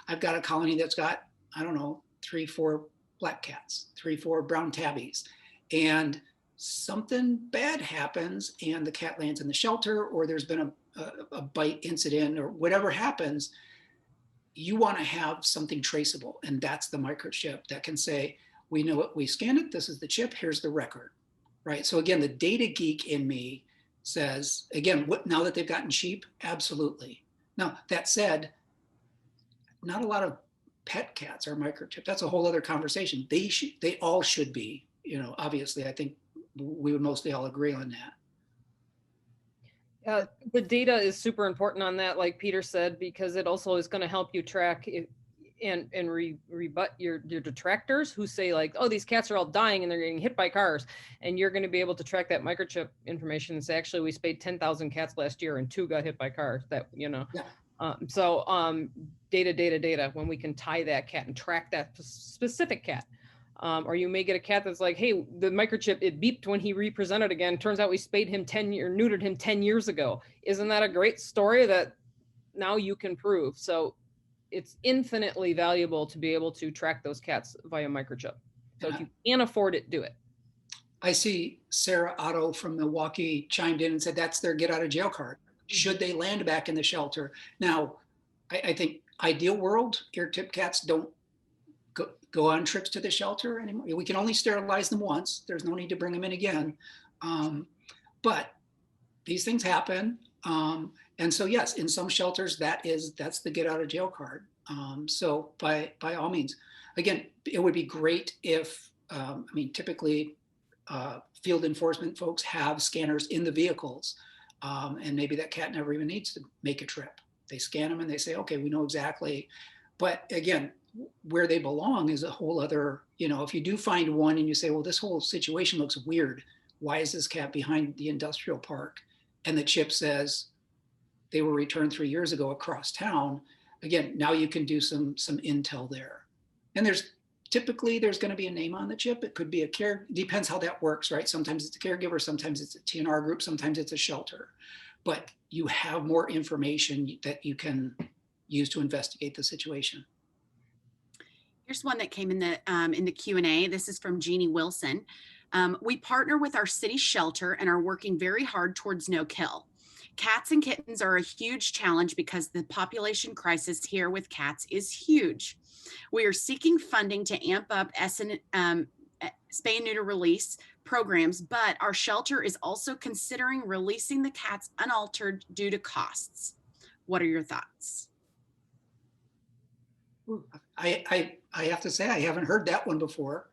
I've got a colony that's got, 3, 4 black cats, 3, 4 brown tabbies, and something bad happens and the cat lands in the shelter, or there's been a bite incident or whatever happens, you want to have something traceable. And that's the microchip that can say, we know it, we scanned it, this is the chip, here's the record, right? So again, the data geek in me says, again, now that they've gotten cheap, absolutely. Now, that said, not a lot of pet cats are microchipped. That's a whole other conversation. They all should be, obviously, I think we would mostly all agree on that. The data is super important on that, like Peter said, because it also is going to help you track and rebut your detractors who say like, oh, these cats are all dying and they're getting hit by cars. And you're going to be able to track that microchip information and say, actually, we spayed 10,000 cats last year and 2 got hit by cars. That, Yeah. Data, when we can tie that cat and track that specific cat. Or you may get a cat that's like, hey, the microchip, it beeped when he represented again. Turns out we spayed him neutered him 10 years ago. Isn't that a great story that now you can prove? So it's infinitely valuable to be able to track those cats via microchip. So if you can afford it, do it. I see Sarah Otto from Milwaukee chimed in and said that's their get out of jail card. Should they land back in the shelter? Now, I think ideal world, ear-tip cats don't go on trips to the shelter anymore. We can only sterilize them once. There's no need to bring them in again. But these things happen. And so, yes, in some shelters, that's the get out of jail card. So by all means, again, it would be great if, typically field enforcement folks have scanners in the vehicles. And maybe that cat never even needs to make a trip. They scan them and they say, okay, we know exactly. But again, where they belong is a whole other, if you do find one and you say, well, this whole situation looks weird. Why is this cat behind the industrial park? And the chip says they were returned 3 years ago across town. Again, now you can do some intel there. And typically there's going to be a name on the chip. It could be depends how that works, right? Sometimes it's a caregiver, sometimes it's a TNR group, sometimes it's a shelter. But you have more information that you can use to investigate the situation. Here's one that came in the Q&A. This is from Jeannie Wilson. We partner with our city shelter and are working very hard towards no kill. Cats and kittens are a huge challenge because the population crisis here with cats is huge. We are seeking funding to amp up spay and neuter release programs, but our shelter is also considering releasing the cats unaltered due to costs. What are your thoughts? I have to say, I haven't heard that one before.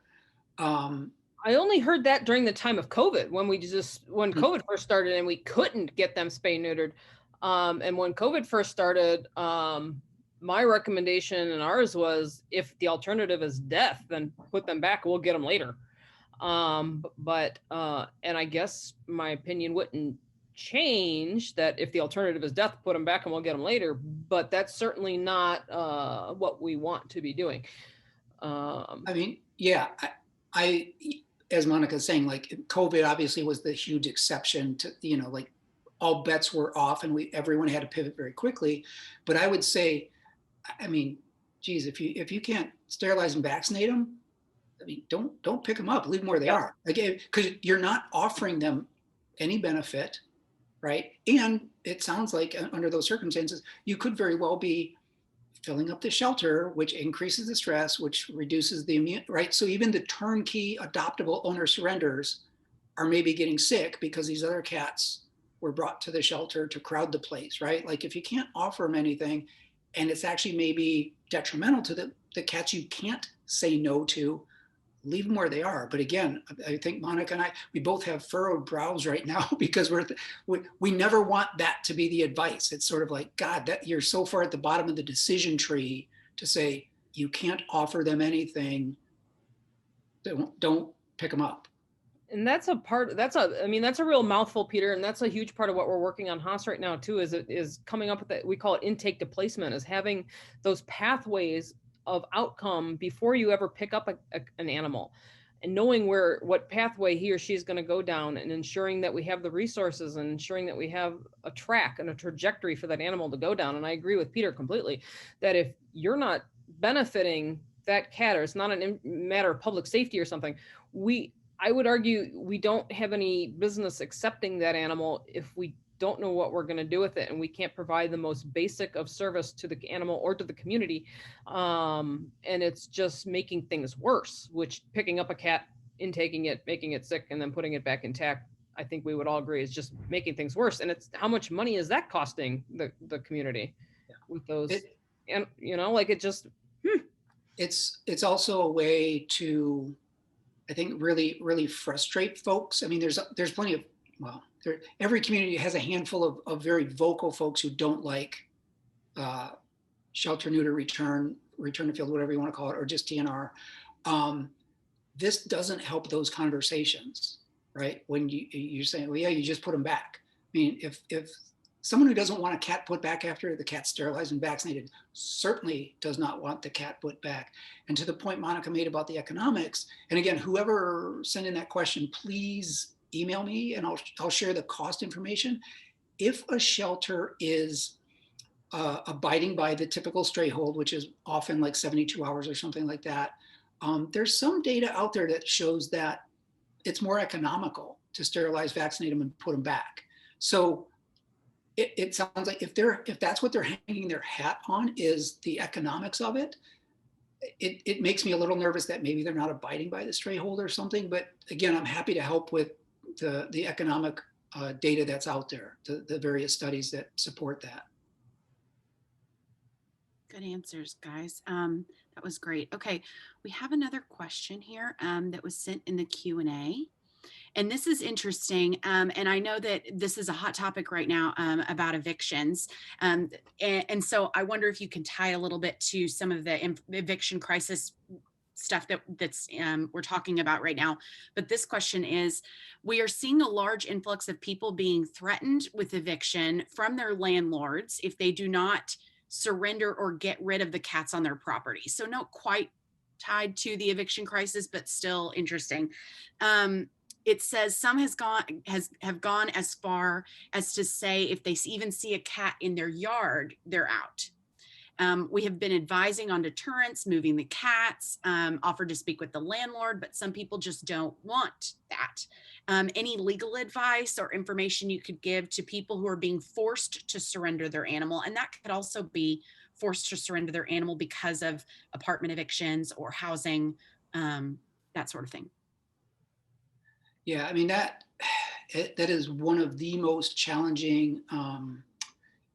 I only heard that during the time of COVID, when COVID first started and we couldn't get them spay neutered. And when COVID first started, my recommendation and ours was, if the alternative is death, then put them back. We'll get them later. And I guess my opinion wouldn't change that if the alternative is death, put them back and we'll get them later. But that's certainly not what we want to be doing. I mean, yeah, I, as Monica's saying, like COVID obviously was the huge exception to, like all bets were off and everyone had to pivot very quickly. But I would say, I mean, geez, if you can't sterilize and vaccinate them, I mean, don't pick them up, leave them where they are. Again, because you're not offering them any benefit, right? And it sounds like under those circumstances, you could very well be filling up the shelter, which increases the stress, which reduces the immune, right? So even the turnkey adoptable owner surrenders are maybe getting sick because these other cats were brought to the shelter to crowd the place, right? Like if you can't offer them anything and it's actually maybe detrimental to the cats you can't say no to, leave them where they are. But again, I think Monica and I, we both have furrowed brows right now because we never want that to be the advice. It's sort of like, God, that you're so far at the bottom of the decision tree to say you can't offer them anything. Don't pick them up. And that's a real mouthful, Peter. And that's a huge part of what we're working on Haas right now too, is coming up with that. We call it intake displacement, is having those pathways of outcome before you ever pick up an animal, and knowing what pathway he or she is going to go down, and ensuring that we have the resources and ensuring that we have a track and a trajectory for that animal to go down. And I agree with Peter completely that if you're not benefiting that cat, or it's not a matter of public safety or something, I would argue we don't have any business accepting that animal if we don't know what we're going to do with it, and we can't provide the most basic of service to the animal or to the community. And it's just making things worse, which picking up a cat, intaking it, making it sick, and then putting it back intact, I think we would all agree is just making things worse. And it's how much money is that costing the community with those, and like it just, It's also a way to, I think, really, really frustrate folks. I mean, there's plenty of, every community has a handful of very vocal folks who don't like shelter, neuter, return to field, whatever you want to call it, or just TNR. This doesn't help those conversations, right? When you're saying, well, yeah, you just put them back. I mean, if someone who doesn't want a cat put back after the cat's sterilized and vaccinated certainly does not want the cat put back. And to the point Monica made about the economics, and again, whoever sent in that question, please email me and I'll share the cost information. If a shelter is abiding by the typical stray hold, which is often like 72 hours or something like that, there's some data out there that shows that it's more economical to sterilize, vaccinate them, and put them back. So it sounds like if that's what they're hanging their hat on is the economics of it, it makes me a little nervous that maybe they're not abiding by the stray hold or something. But again, I'm happy to help with the economic data that's out there, the various studies that support that. Good answers, guys. That was great. Okay, we have another question here that was sent in the Q&A. And this is interesting. And I know that this is a hot topic right now about evictions. And so I wonder if you can tie a little bit to some of the eviction crisis stuff that's we're talking about right now. But this question is, we are seeing a large influx of people being threatened with eviction from their landlords if they do not surrender or get rid of the cats on their property. So not quite tied to the eviction crisis, but still interesting. It says some have gone as far as to say if they even see a cat in their yard, they're out. We have been advising on deterrence, moving the cats, offered to speak with the landlord, but some people just don't want that. Any legal advice or information you could give to people who are being forced to surrender their animal? And that could also be forced to surrender their animal because of apartment evictions or housing, that sort of thing. Yeah, I mean, that is one of the most challenging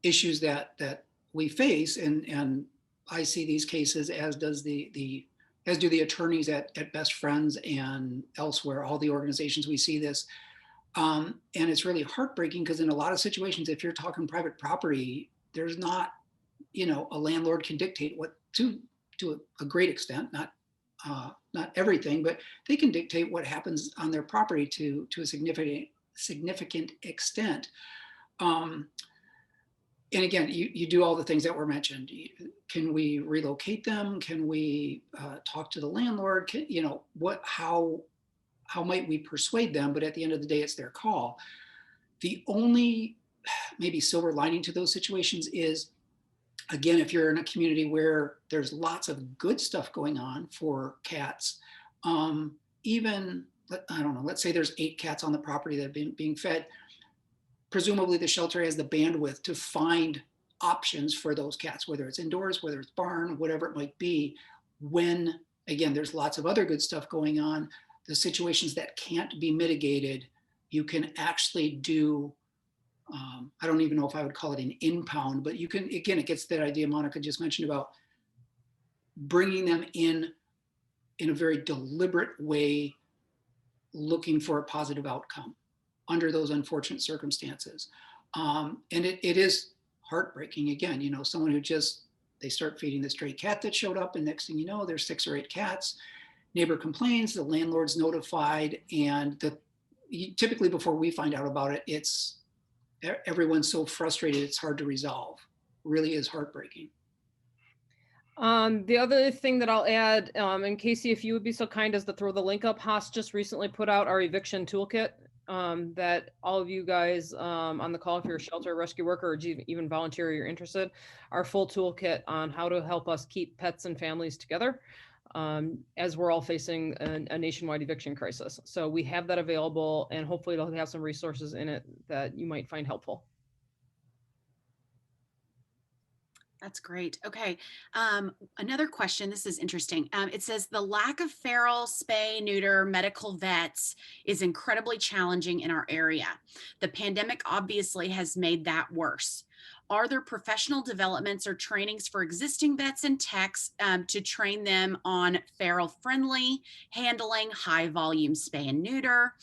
issues that we face, and I see these cases, as does as do the attorneys at Best Friends and elsewhere, all the organizations we see this. And it's really heartbreaking because in a lot of situations, if you're talking private property, there's not, a landlord can dictate what to a great extent, not everything, but they can dictate what happens on their property to a significant significant extent. And again, you do all the things that were mentioned. Can we relocate them? Can we talk to the landlord? How might we persuade them? But at the end of the day, it's their call. The only maybe silver lining to those situations is, again, if you're in a community where there's lots of good stuff going on for cats, even, I don't know, let's say there's 8 cats on the property that have being fed. Presumably the shelter has the bandwidth to find options for those cats, whether it's indoors, whether it's barn, whatever it might be. When, again, there's lots of other good stuff going on, the situations that can't be mitigated, you can actually do, I don't even know if I would call it an impound, but you can, again, it gets that idea Monica just mentioned about bringing them in a very deliberate way, looking for a positive outcome under those unfortunate circumstances. And it is heartbreaking. Again, someone who they start feeding the stray cat that showed up, and next thing you know, there's 6 or 8 cats. Neighbor complains, the landlord's notified, and typically before we find out about it, everyone's so frustrated, it's hard to resolve. Really is heartbreaking. The other thing that I'll add, and Casey, if you would be so kind as to throw the link up, Haas just recently put out our eviction toolkit that all of you guys on the call, if you're a shelter rescue worker or even volunteer, you're interested, our full toolkit on how to help us keep pets and families together as we're all facing a nationwide eviction crisis. So we have that available, and hopefully it'll have some resources in it that you might find helpful. That's great. Okay. Another question. This is interesting. It says the lack of feral, spay, neuter, medical vets is incredibly challenging in our area. The pandemic obviously has made that worse. Are there professional developments or trainings for existing vets and techs to train them on feral friendly handling, high volume spay and neuter?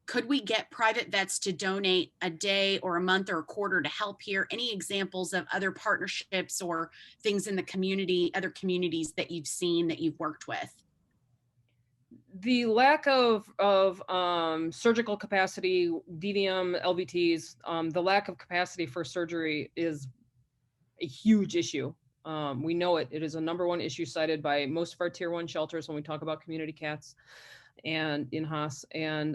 Could we get private vets to donate a day or a month or a quarter to help here? Any examples of other partnerships or things in the community, other communities that you've seen that you've worked with? The lack of surgical capacity, DVM, LVTs, the lack of capacity for surgery is a huge issue. We know it. It is a #1 issue cited by most of our tier 1 shelters when we talk about community cats and in Haas. And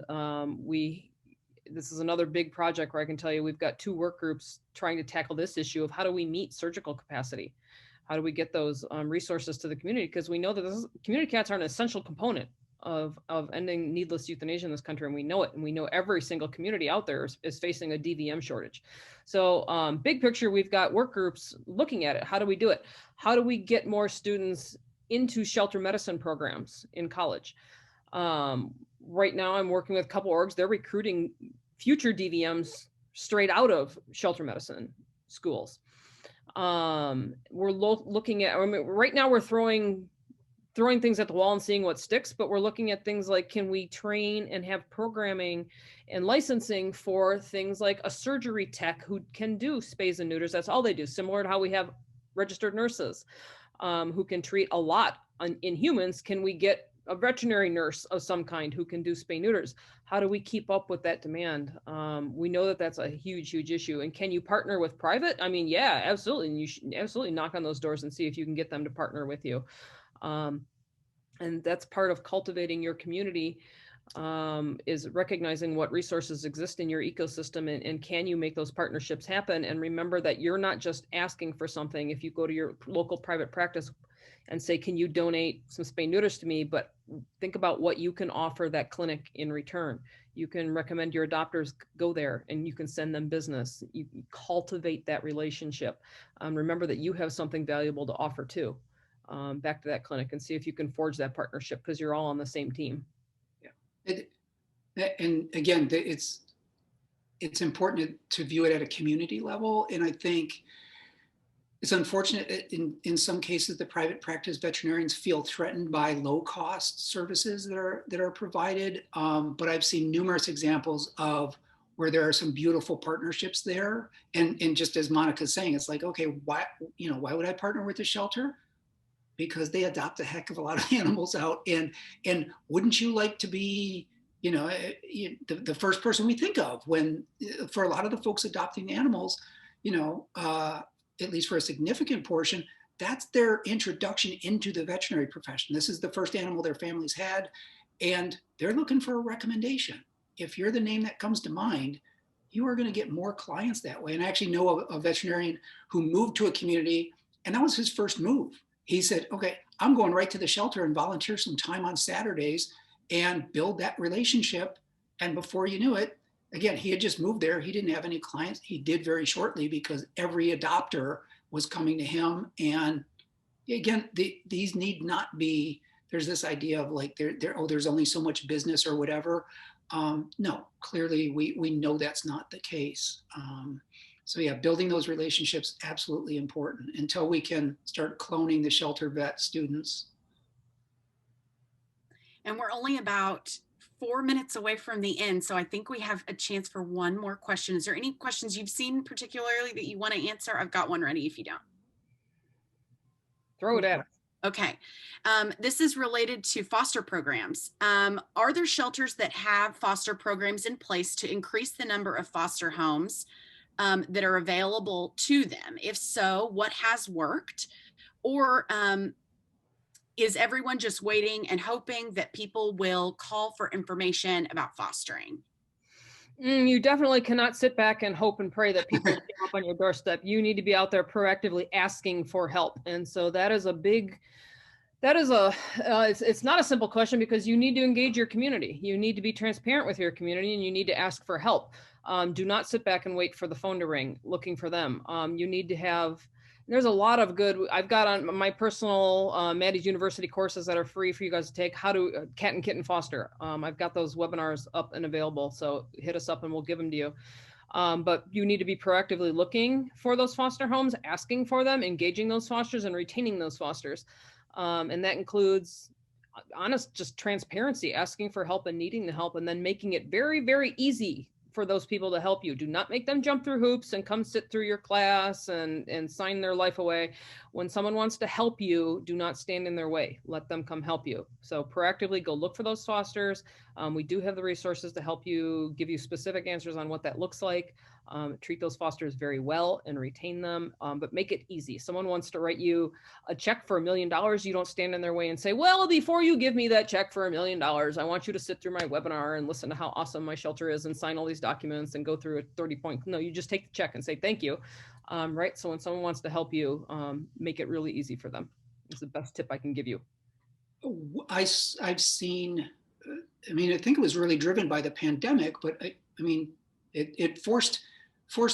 this is another big project where I can tell you we've got 2 work groups trying to tackle this issue of how do we meet surgical capacity? How do we get those resources to the community? Because we know that community cats are an essential component of ending needless euthanasia in this country, and we know it. And we know every single community out there is facing a DVM shortage. So big picture, we've got work groups looking at it. How do we do it? How do we get more students into shelter medicine programs in college? Right now I'm working with a couple orgs. They're recruiting future DVMs straight out of shelter medicine schools. We're looking at, right now we're throwing things at the wall and seeing what sticks, but we're looking at things like, can we train and have programming and licensing for things like a surgery tech who can do spays and neuters? That's all they do. Similar to how we have registered nurses who can treat a lot in humans. Can we get a veterinary nurse of some kind who can do spay neuters? How do we keep up with that demand? We know that that's a huge issue. And can you partner with private? I mean, yeah, absolutely. And you should absolutely knock on those doors and see if you can get them to partner with you. And that's part of cultivating your community, is recognizing what resources exist in your ecosystem and can you make those partnerships happen? And remember that you're not just asking for something. If you go to your local private practice and say, can you donate some spay neuters to me? But think about what you can offer that clinic in return. You can recommend your adopters go there and you can send them business. You cultivate that relationship. Remember that you have something valuable to offer too, back to that clinic, and see if you can forge that partnership because you're all on the same team. Yeah. And again, it's important to view it at a community level. And I think it's unfortunate in some cases the private practice veterinarians feel threatened by low cost services that are provided. But I've seen numerous examples of where there are some beautiful partnerships there. And just as Monica's saying, it's like, okay, why would I partner with a shelter? Because they adopt a heck of a lot of animals out. And wouldn't you like to be You know, the first person we think of when, for a lot of the folks adopting animals, you know, at least for a significant portion, that's their introduction into the veterinary profession. This is the first animal their families had, and they're looking for a recommendation. If you're the name that comes to mind, you are going to get more clients that way. And I actually know a veterinarian who moved to a community, and that was his first move. He said, okay, I'm going right to the shelter and volunteer some time on Saturdays and build that relationship. And before you knew it, again, he had just moved there. He didn't have any clients. He did very shortly because every adopter was coming to him. And again, these need not be, there's this idea of like, there's only so much business or whatever. No, clearly we know that's not the case. So yeah, building those relationships, absolutely important until we can start cloning the shelter vet students. And we're only about 4 minutes away from the end. So I think we have a chance for one more question. Is there any questions you've seen particularly that you want to answer? I've got one ready if you don't. Throw it at us. Okay. This is related to foster programs. Are there shelters that have foster programs in place to increase the number of foster homes that are available to them? If so, what has worked? Or is everyone just waiting and hoping that people will call for information about fostering? You definitely cannot sit back and hope and pray that people show up on your doorstep. You need to be out there proactively asking for help. And so that is a big, it's not a simple question because you need to engage your community. You need to be transparent with your community and you need to ask for help. Do not sit back and wait for the phone to ring looking for them. You need to have, there's a lot of good, I've got on my personal Maddie's University courses that are free for you guys to take, how to cat and kitten foster. I've got those webinars up and available. So hit us up and we'll give them to you. But you need to be proactively looking for those foster homes, asking for them, engaging those fosters and retaining those fosters. And that includes honest, just transparency, asking for help and needing the help, and then making it very, very easy for those people to help you. Do not make them jump through hoops and come sit through your class and sign their life away. When someone wants to help you, do not stand in their way. Let them come help you. So proactively go look for those fosters. We do have the resources to help you, give you specific answers on what that looks like. Treat those fosters very well and retain them, but make it easy. Someone wants to write you a check for $1 million. You don't stand in their way and say, well, before you give me that check for $1 million, I want you to sit through my webinar and listen to how awesome my shelter is and sign all these documents and go through a 30-point. No, you just take the check and say, thank you. Right. So when someone wants to help you, make it really easy for them. It's the best tip I can give you. I've seen, I mean, I think it was really driven by the pandemic, but I mean, it forced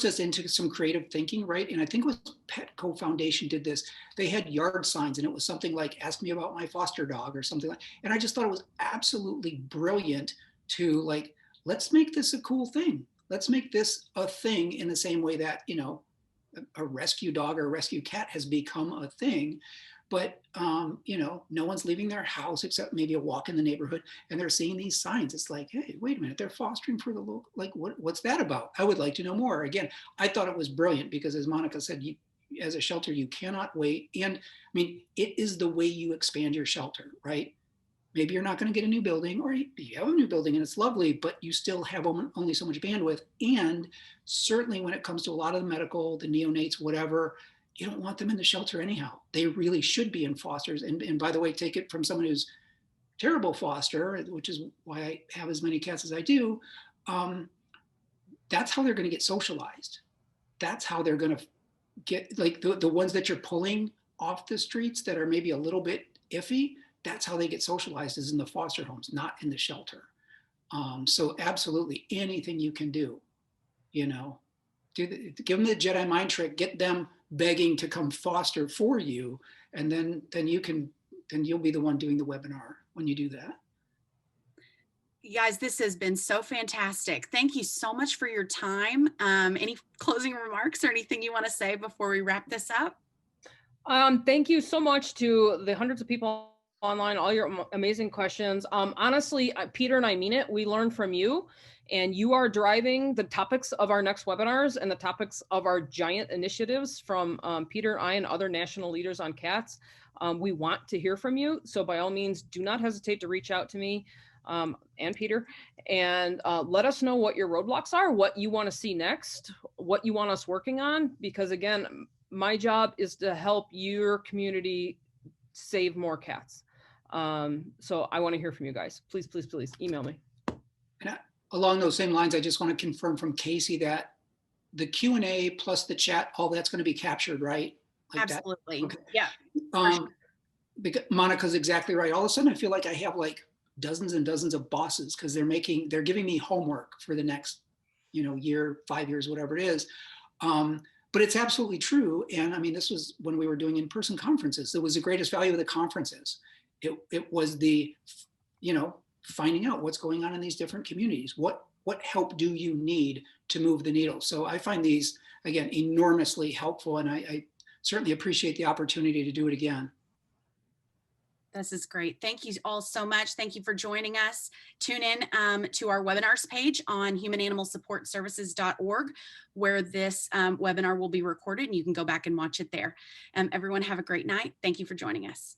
us into some creative thinking, right? And I think it was Petco Foundation did this. They had yard signs and it was something like, ask me about my foster dog or something like, and I just thought it was absolutely brilliant to like, let's make this a cool thing. Let's make this a thing in the same way that, you know, a rescue dog or a rescue cat has become a thing. But, you know, no one's leaving their house except maybe a walk in the neighborhood and they're seeing these signs. It's like, hey, wait a minute, they're fostering for the local, like, what's that about? I would like to know more. Again, I thought it was brilliant because as Monica said, as a shelter, you cannot wait. And I mean, it is the way you expand your shelter, right? Maybe you're not going to get a new building or you have a new building and it's lovely, but you still have only so much bandwidth. And certainly when it comes to a lot of the medical, the neonates, whatever, you don't want them in the shelter anyhow. They really should be in fosters. And by the way, take it from someone who's terrible foster, which is why I have as many cats as I do. That's how they're going to get socialized. That's how they're going to get, like the ones that you're pulling off the streets that are maybe a little bit iffy. That's how they get socialized, is in the foster homes, not in the shelter. So absolutely anything you can do, you know, give them the Jedi mind trick, get them begging to come foster for you. And then you'll be the one doing the webinar when you do that. You guys, this has been so fantastic. Thank you so much for your time. Any closing remarks or anything you want to say before we wrap this up? Thank you so much to the hundreds of people online, all your amazing questions. Honestly, Peter and I mean it. We learn from you, and you are driving the topics of our next webinars and the topics of our giant initiatives from Peter, I, and other national leaders on cats. We want to hear from you. So by all means, do not hesitate to reach out to me. and Peter, and let us know what your roadblocks are, what you want to see next, what you want us working on, because again, my job is to help your community save more cats. So I want to hear from you guys. Please, please, please email me. And along those same lines, I just want to confirm from Casey that the Q&A plus the chat, all that's going to be captured, right? Like Absolutely. That? Okay. Yeah. Because Monica's exactly right. All of a sudden I feel like I have like dozens and dozens of bosses because they're giving me homework for the next, year, 5 years, whatever it is. But it's absolutely true. And I mean, this was when we were doing in-person conferences. It was the greatest value of the conferences. It was the, finding out what's going on in these different communities. What help do you need to move the needle? So I find these, again, enormously helpful. And I certainly appreciate the opportunity to do it again. This is great. Thank you all so much. Thank you for joining us. Tune in to our webinars page on humananimalsupportservices.org, where this webinar will be recorded, and you can go back and watch it there. Everyone have a great night. Thank you for joining us.